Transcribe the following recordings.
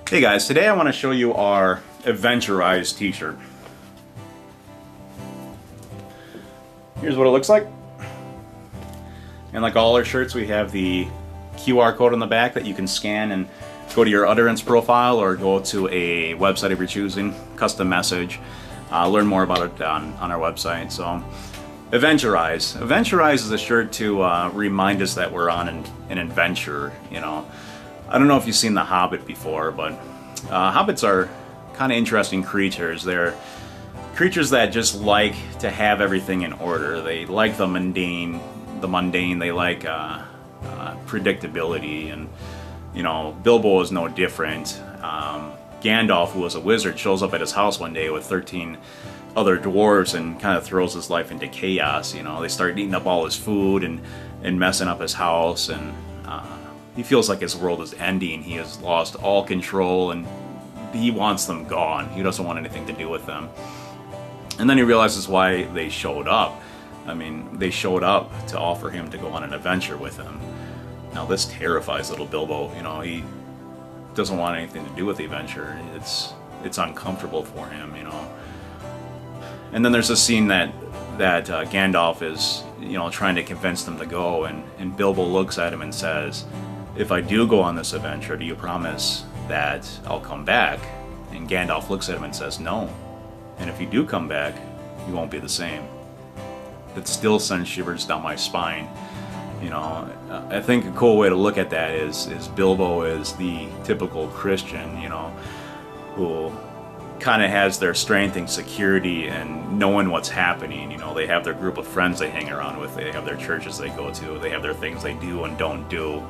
Hey guys, today I want to show you our Adventurize T-Shirt. Here's what it looks like. And like all our shirts, we have the QR code on the back that you can scan and go to your utterance profile or go to a website of your choosing, custom message. Learn more about it on our website. So, Adventurize. Adventurize is a shirt to remind us that we're on an adventure, you know. I don't know if you've seen the Hobbit before, but Hobbits are kind of interesting creatures. They're creatures that just like to have everything in order. They like the mundane. They like predictability, and you know, Bilbo is no different. Gandalf, who was a wizard, shows up at his house one day with 13 other dwarves and kind of throws his life into chaos. You know, they start eating up all his food and messing up his house, and he feels like his world is ending. He has lost all control and he wants them gone. He doesn't want anything to do with them. And then he realizes why they showed up. I mean, they showed up to offer him to go on an adventure with him. Now this terrifies little Bilbo. You know, he doesn't want anything to do with the adventure. It's uncomfortable for him, you know. And then there's a scene that Gandalf is, you know, trying to convince them to go, and Bilbo looks at him and says, "If I do go on this adventure, do you promise that I'll come back?" And Gandalf looks at him and says, "No. And if you do come back, you won't be the same." It still sends shivers down my spine. You know, I think a cool way to look at that is Bilbo is the typical Christian, you know, who kind of has their strength and security and knowing what's happening. You know, they have their group of friends they hang around with, they have their churches they go to, they have their things they do and don't do.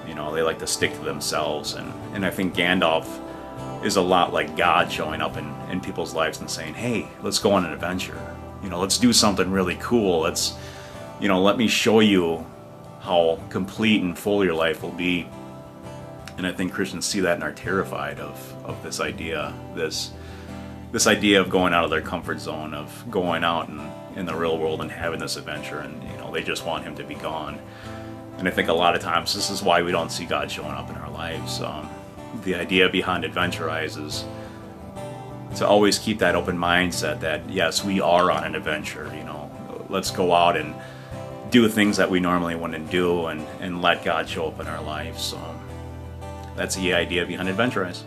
You know, they like to stick to themselves, and I think Gandalf is a lot like God showing up in people's lives and saying, "Hey, let's go on an adventure. You know, let's do something really cool. Let's, you know, let me show you how complete and full your life will be." And I think Christians see that and are terrified of this idea, this idea of going out of their comfort zone, of going out in the real world and having this adventure, and you know, they just want him to be gone. And I think a lot of times this is why we don't see God showing up in our lives. The idea behind Adventurize is to always keep that open mindset that yes, we are on an adventure. You know, let's go out and do things that we normally wouldn't do, and let God show up in our lives. So that's the idea behind Adventurize.